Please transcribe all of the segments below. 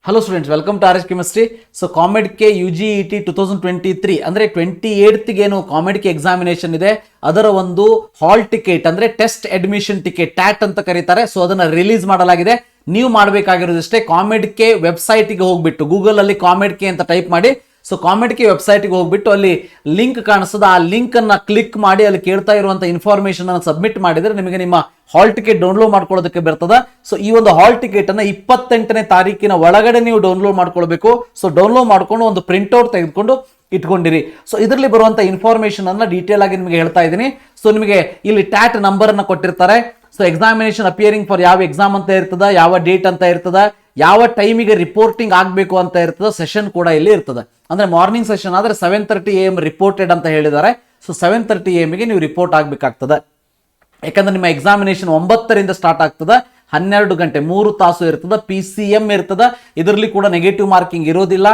Hello students, welcome to R S chemistry. So COMEDK UGET 2023 ಅಂದರೆ 28th ಏನು COMEDK examination ಇದೆ, ಅದರ ಒಂದು ಹಾಲ್ ಟಿಕೆಟ್ ಅಂದರೆ ಟೆಸ್ಟ್ ಅಡ್ಮಿಷನ್ ಟಿಕೆಟ್ ಟ್ಯಾಟ್ ಅಂತ ಕರೀತಾರೆ. ಸೊ ಅದನ್ನು ರಿಲೀಸ್ ಮಾಡಲಾಗಿದೆ. ನೀವು ಮಾಡಬೇಕಾಗಿರೋದಷ್ಟೇ, ಕಾಮೆಡ್ಕೆ ವೆಬ್ಸೈಟ್ಗೆ ಹೋಗ್ಬಿಟ್ಟು ಗೂಗಲ್ ಅಲ್ಲಿ ಕಾಮೆಡ್ಕೆ ಅಂತ ಟೈಪ್ ಮಾಡಿ. ಸೊ ಕಾಮೆಡ್ಕೆ ವೆಬ್ಸೈಟ್ಗೆ ಹೋಗ್ಬಿಟ್ಟು ಅಲ್ಲಿ ಲಿಂಕ್ ಕಾಣಿಸ್ತದೆ, ಆ ಲಿಂಕ್ ಅನ್ನ ಕ್ಲಿಕ್ ಮಾಡಿ ಅಲ್ಲಿ ಕೇಳ್ತಾ ಇರುವಂತ ಇನ್ಫಾರ್ಮೇಶನ್ ಅನ್ನು ಸಬ್ಮಿಟ್ ಮಾಡಿದ್ರೆ ನಿಮಗೆ ನಿಮ್ಮ ಹಾಲ್ ಟಿಕೆಟ್ ಡೌನ್ಲೋಡ್ ಮಾಡ್ಕೊಳ್ಳೋದಕ್ಕೆ ಬರ್ತದೆ. ಸೊ ಈ ಒಂದು ಹಾಲ್ ಟಿಕೆಟ್ ಅನ್ನ 28ನೇ ತಾರೀಕಿನ ಒಳಗಡೆ ನೀವು ಡೌನ್ಲೋಡ್ ಮಾಡ್ಕೊಳ್ಬೇಕು. ಸೊ ಡೌನ್ಲೋಡ್ ಮಾಡ್ಕೊಂಡು ಒಂದು ಪ್ರಿಂಟ್ಔಟ್ ತೆಗೆದುಕೊಂಡು ಇಟ್ಕೊಂಡಿರಿ. ಸೊ ಇದರಲ್ಲಿ ಬರುವಂತ ಇನ್ಫಾರ್ಮೇಶನ್ ಅನ್ನ ಡೀಟೇಲ್ ಆಗಿ ನಿಮಗೆ ಹೇಳ್ತಾ ಇದ್ದೀನಿ. ಸೊ ನಿಮಗೆ ಇಲ್ಲಿ ಟ್ಯಾಟ್ ನಂಬರ್ ಅನ್ನ ಕೊಟ್ಟಿರ್ತಾರೆ. ಸೊ ಎಕ್ಸಾಮಿನೇಷನ್ ಅಪಿಯರಿಂಗ್ ಫಾರ್ ಯಾವ ಎಕ್ಸಾಮ್ ಅಂತ ಇರ್ತದ, ಯಾವ ಡೇಟ್ ಅಂತ ಇರ್ತದ, ಯಾವ ಟೈಮಿಗೆ ರಿಪೋರ್ಟಿಂಗ್ ಆಗಬೇಕು ಅಂತ ಇರ್ತದೆ, ಸೆಷನ್ ಕೂಡ ಇಲ್ಲಿ ಇರ್ತದೆ. ಅಂದ್ರೆ ಮಾರ್ನಿಂಗ್ ಸೆಷನ್ ಆದ್ರೆ 7:30 AM ರಿಪೋರ್ಟೆಡ್ ಅಂತ ಹೇಳಿದ್ದಾರೆ. ಸೊ 7:30 AM ಗೆ ನೀವು ರಿಪೋರ್ಟ್ ಆಗಬೇಕಾಗ್ತದೆ. ಯಾಕಂದ್ರೆ ನಿಮ್ಮ ಎಕ್ಸಾಮಿನೇಷನ್ 9ರಿಂದ ಸ್ಟಾರ್ಟ್ ಆಗ್ತದೆ, 12 ಗಂಟೆ 3 ತಾಸು ಇರ್ತದೆ. PCM ಇರ್ತದೆ, ಇದರಲ್ಲಿ ಕೂಡ ನೆಗೆಟಿವ್ ಮಾರ್ಕಿಂಗ್ ಇರೋದಿಲ್ಲ.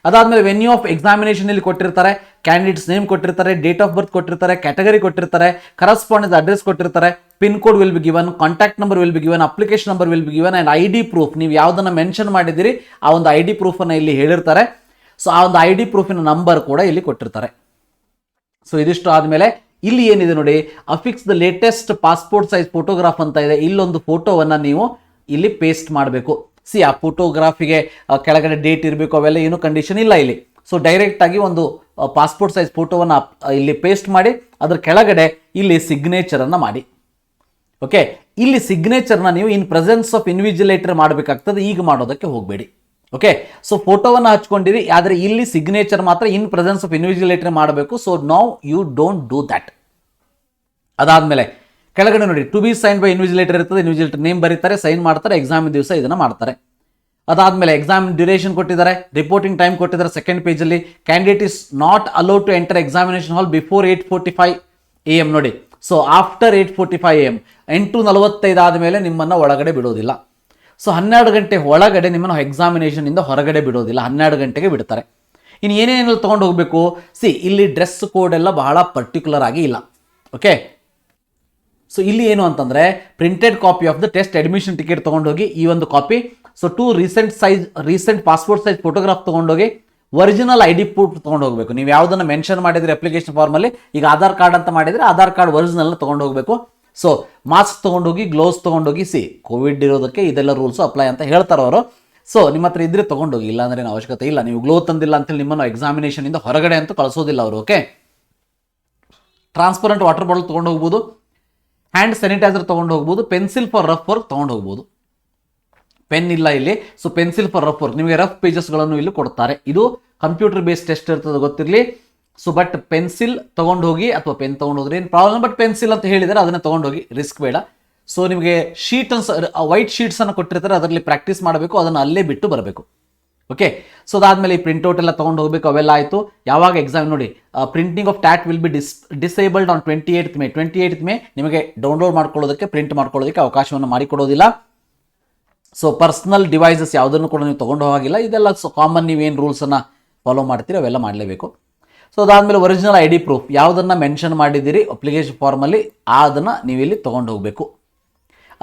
ಅದಾದ್ಮೇಲೆ ವೆನ್ಯೂ ಆಫ್ ಎಕ್ಸಾಮಿನೇಷನ್ ಇಲ್ಲಿ ಕೊಟ್ಟಿರ್ತಾರೆ, ಕ್ಯಾಂಡಿಡೇಟ್ಸ್ ನೇಮ್ ಕೊಟ್ಟಿರ್ತಾರೆ, ಡೇಟ್ ಆಫ್ ಬರ್ತ್ ಕೊಟ್ಟಿರ್ತಾರೆ, ಕ್ಯಾಟಗರಿ ಕೊಟ್ಟಿರ್ತಾರೆ, ಕರೆಸ್ಪಾಂಡೆನ್ಸ್ ಅಡ್ರೆಸ್ ಕೊಟ್ಟಿರ್ತಾರೆ, pin code will be given, contact number will be given, application number will be given and ID proof. ನೀವು ಯಾವುದನ್ನ ಮೆನ್ಷನ್ ಮಾಡಿದಿರಿ ಆ ಒಂದು ID ಪ್ರೂಫ್ ಅನ್ನ ಇಲ್ಲಿ ಹೇಳಿರ್ತಾರೆ. ಸೊ ಆ ಒಂದು ID ಪ್ರೂಫಿನ ನಂಬರ್ ಕೂಡ ಇಲ್ಲಿ ಕೊಟ್ಟಿರ್ತಾರೆ. ಸೊ ಇದಿಷ್ಟು ಆದ್ಮೇಲೆ ಇಲ್ಲಿ ಏನಿದೆ ನೋಡಿ, affix the latest passport size photograph ಅಂತ ಇದೆ. ಇಲ್ಲೊಂದು ಫೋಟೋವನ್ನ ನೀವು ಇಲ್ಲಿ ಪೇಸ್ಟ್ ಮಾಡಬೇಕು. ಆ ಫೋಟೋಗ್ರಾಫಿಗೆ ಕೆಳಗಡೆ ಡೇಟ್ ಇರಬೇಕು, ಅವೆಲ್ಲ ಏನು ಕಂಡೀಷನ್ ಇಲ್ಲ ಇಲ್ಲಿ. ಸೊ ಡೈರೆಕ್ಟ್ ಆಗಿ ಒಂದು ಪಾಸ್ಪೋರ್ಟ್ ಸೈಜ್ ಫೋಟೋವನ್ನ ಇಲ್ಲಿ ಪೇಸ್ಟ್ ಮಾಡಿ ಅದ್ರ ಕೆಳಗಡೆ ಇಲ್ಲಿ ಸಿಗ್ನೇಚರ್ ಅನ್ನ ಮಾಡಿ. ಓಕೆ, ಇಲ್ಲಿ ಸಿಗ್ನೇಚರ್ನ ನೀವು ಇನ್ ಪ್ರೆಸೆನ್ಸ್ ಆಫ್ ಇನ್ವಿಜಿಲೇಟರ್ ಮಾಡಬೇಕಾಗ್ತದೆ, ಈಗ ಮಾಡೋದಕ್ಕೆ ಹೋಗಬೇಡಿ. ಓಕೆ, ಸೊ ಫೋಟೋವನ್ನು ಹಚ್ಕೊಂಡಿರಿ, ಆದರೆ ಇಲ್ಲಿ ಸಿಗ್ನೇಚರ್ ಮಾತ್ರ ಇನ್ ಪ್ರೆಸೆನ್ಸ್ ಆಫ್ ಇನ್ವಿಜಿಲೇಟರ್ ಮಾಡಬೇಕು. So now you don't do that. ಅದಾದ್ಮೇಲೆ ಕೆಳಗಡೆ ನೋಡಿ, to be sign by invigilator ಇರ್ತದೆ, ಇನ್ವಿಜಿಲೇಟರ್ ನೇಮ್ ಬರೀತಾರೆ, ಸೈನ್ ಮಾಡ್ತಾರೆ, ಎಕ್ಸಾಮ್ ದಿವಸ ಇದನ್ನ ಮಾಡ್ತಾರೆ. ಅದಾದ್ಮೇಲೆ ಎಕ್ಸಾಮ್ ಡ್ಯೂರೇಷನ್ ಕೊಟ್ಟಿದ್ದಾರೆ, ರಿಪೋರ್ಟಿಂಗ್ ಟೈಮ್ ಕೊಟ್ಟಿದ್ದಾರೆ. ಸೆಕೆಂಡ್ ಪೇಜ್ ಅಲ್ಲಿ candidate is not allowed to enter examination hall before 8:45 AM ನೋಡಿ. ಸೊ ಆಫ್ಟರ್ 8:45 AM 8:45 ಆದಮೇಲೆ ನಿಮ್ಮನ್ನ ಒಳಗಡೆ ಬಿಡೋದಿಲ್ಲ. ಸೊ 12 ಗಂಟೆ ಒಳಗಡೆ ನಿಮ್ಮನ್ನು ಎಕ್ಸಾಮಿನೇಷನ್ ಇಂದ ಹೊರಗಡೆ ಬಿಡೋದಿಲ್ಲ, 12 ಗಂಟೆಗೆ ಬಿಡ್ತಾರೆ. ಇನ್ನು ಏನೇನೆಲ್ಲ ತಗೊಂಡು ಹೋಗ್ಬೇಕು, ಇಲ್ಲಿ ಡ್ರೆಸ್ ಕೋಡ್ ಎಲ್ಲ ಬಹಳ ಪರ್ಟಿಕ್ಯುಲರ್ ಆಗಿ ಇಲ್ಲ. ಓಕೆ, ಸೊ ಇಲ್ಲಿ ಏನು ಅಂತಂದ್ರೆ printed copy of the test admission ticket ತಗೊಂಡೋಗಿ, ಈ ಒಂದು copy. So 2 recent passport size photograph ತಗೊಂಡೋಗಿ, ಒರಿಜಿನಲ್ ID ಪ್ರೂಫ್ ತಗೊಂಡು ಹೋಗಬೇಕು. ನೀವು ಯಾವುದನ್ನ ಮೆನ್ಷನ್ ಮಾಡಿದ್ರೆ ಅಪ್ಲಿಕೇಶನ್ ಫಾರ್ಮ್ ಅಲ್ಲಿ, ಈಗ ಆಧಾರ್ ಕಾರ್ಡ್ ಅಂತ ಮಾಡಿದ್ರೆ ಆಧಾರ್ ಕಾರ್ಡ್ ಒರಿಜಿನಲ್ ತಗೊಂಡು ಹೋಗಬೇಕು. ಸೊ ಮಾಸ್ಕ್ ತಗೊಂಡೋಗಿ, ಗ್ಲೌಸ್ ತಗೊಂಡೋಗಿ. ಕೋವಿಡ್ ಇರೋದಕ್ಕೆ ಇದೆಲ್ಲ ರೂಲ್ಸ್ ಅಪ್ಲೈ ಅಂತ ಹೇಳ್ತಾರೆ ಅವರು. ಸೊ ನಿಮ್ಮ ಹತ್ರ ಇದ್ರೆ ತಗೊಂಡೋಗಿ, ಇಲ್ಲ ಅಂದ್ರೆ ಅವಶ್ಯಕತೆ ಇಲ್ಲ. ನೀವು ಗ್ಲೋ ತಂದಿಲ್ಲ ಅಂತೇಳಿ ನಿಮ್ಮನ್ನು ಎಕ್ಸಾಮಿನೇಷನ್ ಇಂದ ಹೊರಗಡೆ ಅಂತೂ ಕಳಿಸೋದಿಲ್ಲ ಅವರು. ಓಕೆ, ಟ್ರಾನ್ಸ್ಪರೆಂಟ್ ವಾಟರ್ ಬಾಟಲ್ ತಗೊಂಡು ಹೋಗ್ಬೋದು, ಹ್ಯಾಂಡ್ ಸ್ಯಾನಿಟೈಸರ್ ತಗೊಂಡು ಹೋಗ್ಬೋದು, ಪೆನ್ಸಿಲ್ ಫಾರ್ ರಫ್ ವರ್ಕ್ ತಗೊಂಡು ಹೋಗ್ಬೋದು. ಪೆನ್ ಇಲ್ಲ ಇಲ್ಲಿ. So pencil for rough work, ನಿಮಗೆ ರಫ್ ಪೇಜಸ್ಗಳನ್ನು ಇಲ್ಲಿ ಕೊಡ್ತಾರೆ. ಇದು ಕಂಪ್ಯೂಟರ್ ಬೇಸ್ಡ್ ಟೆಸ್ಟ್ ಇರ್ತದೆ, ಗೊತ್ತಿರಲಿ. ಸೊ ಬಟ್ ಪೆನ್ಸಿಲ್ ತಗೊಂಡು ಹೋಗಿ, ಅಥವಾ ಪೆನ್ ತಗೊಂಡು ಹೋದ್ರೆ ಏನು ಪ್ರಾಬ್ಲಮ್, ಬಟ್ ಪೆನ್ಸಿಲ್ ಅಂತ ಹೇಳಿದರೆ ಅದನ್ನ ತಗೊಂಡು ಹೋಗಿ, ರಿಸ್ಕ್ ಬೇಡ. ಸೊ ನಿಮಗೆ ಶೀಟ್ ವೈಟ್ ಶೀಟ್ಸ್ ಅನ್ನು ಕೊಟ್ಟಿರ್ತಾರೆ, ಅದರಲ್ಲಿ ಪ್ರಾಕ್ಟೀಸ್ ಮಾಡಬೇಕು, ಅದನ್ನು ಅಲ್ಲೇ ಬಿಟ್ಟು ಬರಬೇಕು. ಓಕೆ, ಸೊ ಅದಾದ್ಮೇಲೆ ಈ ಪ್ರಿಂಟ್ಔಟ್ ಎಲ್ಲ ತಗೊಂಡು ಹೋಗಬೇಕು. ಅವೆಲ್ಲ ಆಯಿತು. ಯಾವಾಗ ಎಕ್ಸಾಮ್ ನೋಡಿ, printing of that will be disabled on 28th May. ನಿಮಗೆ ಡೌನ್ಲೋಡ್ ಮಾಡ್ಕೊಳ್ಳೋದಕ್ಕೆ, ಪ್ರಿಂಟ್ ಮಾಡ್ಕೊಳ್ಳೋದಕ್ಕೆ ಅವಕಾಶವನ್ನು ಮಾಡಿಕೊಡೋದಿಲ್ಲ. ಸೊ ಪರ್ಸನಲ್ ಡಿವೈಸಸ್ ಯಾವುದನ್ನು ಕೂಡ ನೀವು ತಗೊಂಡು ಹೋಗಿಲ್ಲ. ಇದೆಲ್ಲ ಕಾಮನ್, ನೀವೇನು ರೂಲ್ಸನ್ನು ಫಾಲೋ ಮಾಡ್ತೀರಿ ಅವೆಲ್ಲ ಮಾಡಲೇಬೇಕು. ಸೊ ಅದಾದಮೇಲೆ ಒರಿಜಿನಲ್ ID ಪ್ರೂಫ್, ಯಾವುದನ್ನು ಮೆನ್ಷನ್ ಮಾಡಿದ್ದೀರಿ ಅಪ್ಲಿಕೇಶನ್ ಫಾರ್ಮಲ್ಲಿ, ಅದನ್ನು ನೀವು ಇಲ್ಲಿ ತೊಗೊಂಡು ಹೋಗಬೇಕು.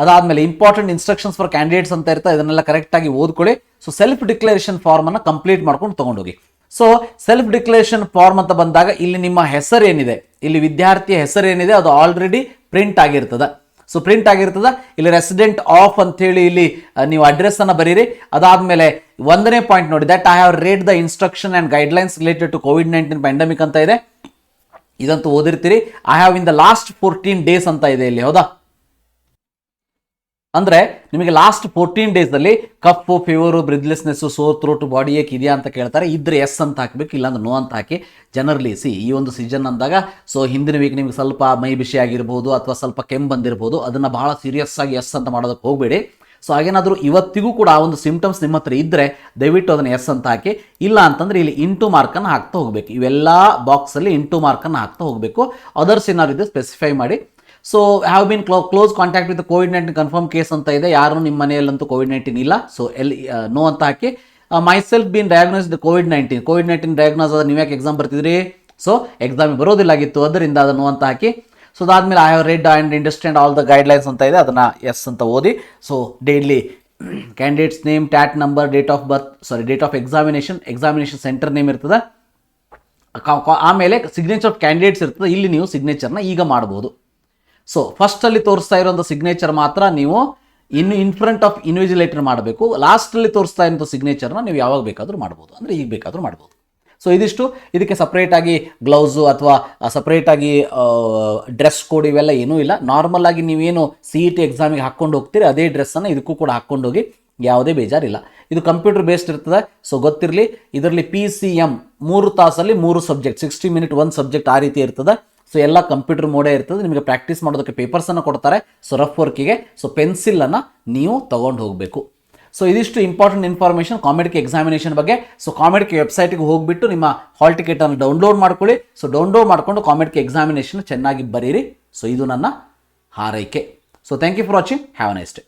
ಅದಾದಮೇಲೆ ಇಂಪಾರ್ಟೆಂಟ್ ಇನ್ಸ್ಟ್ರಕ್ಷನ್ಸ್ ಫಾರ್ ಕ್ಯಾಂಡಿಡೇಟ್ಸ್ ಅಂತ ಇರ್ತಾರೆ, ಇದನ್ನೆಲ್ಲ ಕರೆಕ್ಟಾಗಿ ಓದ್ಕೊಳ್ಳಿ. ಸೊ ಸೆಲ್ಫ್ ಡಿಕ್ಲರೇಷನ್ ಫಾರ್ಮನ್ನು ಕಂಪ್ಲೀಟ್ ಮಾಡ್ಕೊಂಡು ತೊಗೊಂಡೋಗಿ. ಸೊ ಸೆಲ್ಫ್ ಡಿಕ್ಲರೇಷನ್ ಫಾರ್ಮ್ ಅಂತ ಬಂದಾಗ ಇಲ್ಲಿ ನಿಮ್ಮ ಹೆಸರು ಏನಿದೆ, ಇಲ್ಲಿ ವಿದ್ಯಾರ್ಥಿಯ ಹೆಸರು ಏನಿದೆ ಅದು ಆಲ್ರೆಡಿ ಪ್ರಿಂಟ್ ಆಗಿರ್ತದೆ. ಸೊ ಪ್ರಿಂಟ್ ಆಗಿರ್ತದೆ. ಇಲ್ಲಿ ರೆಸಿಡೆಂಟ್ ಆಫ್ ಅಂತ ಹೇಳಿ ಇಲ್ಲಿ ನೀವು ಅಡ್ರೆಸ್ ಅನ್ನ ಬರೀರಿ. ಅದಾದ್ಮೇಲೆ 1ನೇ ಪಾಯಿಂಟ್ ನೋಡಿ, that I have read the instruction and guidelines related to COVID-19 pandemic ಅಂತ ಇದೆ. ಇದಂತೂ ಓದಿರ್ತೀರಿ. I have in the last 14 days ಅಂತ ಇದೆ ಇಲ್ಲಿ, ಹೌದಾ? ಅಂದ್ರೆ ನಿಮಗೆ ಲಾಸ್ಟ್ 14 days ಅಲ್ಲಿ cough, fever, breathlessness, sore throat, body ache ಇದೆಯಾ ಅಂತ ಕೇಳ್ತಾರೆ. ಇದ್ರೆ ಎಸ್ ಅಂತ ಹಾಕಬೇಕು, ಇಲ್ಲಾಂದ್ರೆ ನೋ ಅಂತ ಹಾಕಿ. ಜನರಲಿ ಈ ಒಂದು ಸೀಸನ್ ಅಂದಾಗ, ಸೊ ಹಿಂದಿನ ವೀಕ್ ನಿಮ್ಗೆ ಸ್ವಲ್ಪ ಮೈ ಬಿಸಿ ಆಗಿರ್ಬೋದು, ಅಥವಾ ಸ್ವಲ್ಪ ಕೆಮ್ಮು ಬಂದಿರ್ಬೋದು, ಅದನ್ನ ಬಹಳ ಸೀರಿಯಸ್ ಆಗಿ ಎಸ್ ಅಂತ ಮಾಡೋದಕ್ಕೆ ಹೋಗಬೇಡಿ. ಸೊ ಹಾಗೇನಾದರೂ ಇವತ್ತಿಗೂ ಕೂಡ ಆ ಒಂದು ಸಿಂಪ್ಟಮ್ಸ್ ನಿಮ್ಮ ಹತ್ರ ಇದ್ದರೆ ದಯವಿಟ್ಟು ಅದನ್ನು ಎಸ್ ಅಂತ ಹಾಕಿ. ಇಲ್ಲ ಅಂತಂದ್ರೆ ಇಲ್ಲಿ ಇಂಟು ಮಾರ್ಕನ್ನು ಹಾಕ್ತಾ ಹೋಗಬೇಕು. ಇವೆಲ್ಲ ಬಾಕ್ಸಲ್ಲಿ ಇಂಟು ಮಾರ್ಕನ್ನು ಹಾಕ್ತಾ ಹೋಗಬೇಕು. ಅದರ್ಸ್ ಏನಾದ್ರು ಇದೆ ಸ್ಪೆಸಿಫೈ ಮಾಡಿ. So have been close contact with COVID-19 confirm case ಅಂತ ಇದೆ. ಯಾರು ನಿಮ್ಮ ಮನೆಯಲ್ಲಂತೂ COVID-19 ಇಲ್ಲ. ಸೊ ನೋ ಅಂತ ಹಾಕಿ. Myself been diagnosed COVID-19 diagnose ಆದ ನೀವು ಯಾಕೆ ಎಕ್ಸಾಮ್ ಬರ್ತಿದ್ರಿ? ಸೊ ಎಕ್ಸಾಮ್ ಬರೋದಿಲ್ಲಾಗಿತ್ತು, ಅದರಿಂದ ಅದನ್ನು ಅಂತ ಹಾಕಿ. ಸೊ ಅದಾದ್ಮೇಲೆ I have read and understand all the guidelines ಅಂತ ಇದೆ, ಅದನ್ನು ಎಸ್ ಅಂತ ಓದಿ. So daily candidates name, that number, date of examination centre name ಇರ್ತದೆ. ಆಮೇಲೆ ಸಿಗ್ನೇಚರ್ ಆಫ್ ಕ್ಯಾಂಡಿಡೇಟ್ಸ್ ಇರ್ತದೆ. ಇಲ್ಲಿ ನೀವು ಸಿಗ್ನೇಚರ್ನ ಈಗ ಮಾಡ್ಬೋದು. ಸೊ ಫಸ್ಟಲ್ಲಿ ತೋರಿಸ್ತಾ ಇರೋಂಥ ಸಿಗ್ನೇಚರ್ ಮಾತ್ರ ನೀವು ಇನ್ ಫ್ರಂಟ್ ಆಫ್ ಇನ್ವಿಜಿಲೇಟರ್ ಮಾಡಬೇಕು. ಲಾಸ್ಟಲ್ಲಿ ತೋರಿಸ್ತಾ ಇರೋಂಥ ಸಿಗ್ನೇಚರ್ನ ನೀವು ಯಾವಾಗ ಬೇಕಾದರೂ ಮಾಡ್ಬೋದು, ಅಂದರೆ ಈಗ ಬೇಕಾದರೂ ಮಾಡ್ಬೋದು. ಸೊ ಇದಿಷ್ಟು. ಇದಕ್ಕೆ ಸಪ್ರೇಟಾಗಿ ಗ್ಲೌಸು ಅಥವಾ ಸಪ್ರೇಟಾಗಿ ಡ್ರೆಸ್ ಕೋಡ್ ಇವೆಲ್ಲ ಏನೂ ಇಲ್ಲ. ನಾರ್ಮಲ್ ಆಗಿ ನೀವೇನು CET ಎಕ್ಸಾಮಿಗೆ ಹಾಕ್ಕೊಂಡು ಹೋಗ್ತೀರಿ ಅದೇ ಡ್ರೆಸ್ಸನ್ನು ಇದಕ್ಕೂ ಕೂಡ ಹಾಕ್ಕೊಂಡು ಹೋಗಿ, ಯಾವುದೇ ಬೇಜಾರಿಲ್ಲ. ಇದು ಕಂಪ್ಯೂಟರ್ ಬೇಸ್ಡ್ ಇರ್ತದೆ. ಸೊ ಗೊತ್ತಿರಲಿ, ಇದರಲ್ಲಿ PCM 3 ತಾಸಲ್ಲಿ 3 ಸಬ್ಜೆಕ್ಟ್, 60 ಮಿನಿಟ್ 1 ಸಬ್ಜೆಕ್ಟ್ ಆ ರೀತಿ ಇರ್ತದೆ. ಸೊ ಎಲ್ಲ ಕಂಪ್ಯೂಟರ್ ಮೋಡೇ ಇರ್ತದೆ. ನಿಮಗೆ ಪ್ರಾಕ್ಟೀಸ್ ಮಾಡೋದಕ್ಕೆ ಪೇಪರ್ಸನ್ನು ಕೊಡ್ತಾರೆ. ಸೊ ರಫ್ ವರ್ಕಿಗೆ ಸೊ ಪೆನ್ಸಿಲನ್ನು ನೀವು ತೊಗೊಂಡು ಹೋಗಬೇಕು. ಸೊ ಇದಿಷ್ಟು ಇಂಪಾರ್ಟೆಂಟ್ ಇನ್ಫಾರ್ಮೇಷನ್ ಕಾಮೆಡ್ಕೆ ಎಕ್ಸಾಮಿನೇಷನ್ ಬಗ್ಗೆ. ಸೊ ಕಾಮೆಡ್ಕೆ ವೆಬ್ಸೈಟ್ಗೆ ಹೋಗಿಬಿಟ್ಟು ನಿಮ್ಮ ಹಾಲ್ ಟಿಕೆಟನ್ನು ಡೌನ್ಲೋಡ್ ಮಾಡ್ಕೊಳ್ಳಿ. ಸೊ ಡೌನ್ಲೋಡ್ ಮಾಡಿಕೊಂಡು ಕಾಮೆಡ್ಕೆ ಎಕ್ಸಾಮಿನೇಷನ್ ಚೆನ್ನಾಗಿ ಬರೀರಿ. ಸೊ ಇದು ನನ್ನ ಹಾರೈಕೆ. So thank you for watching. Have a nice day.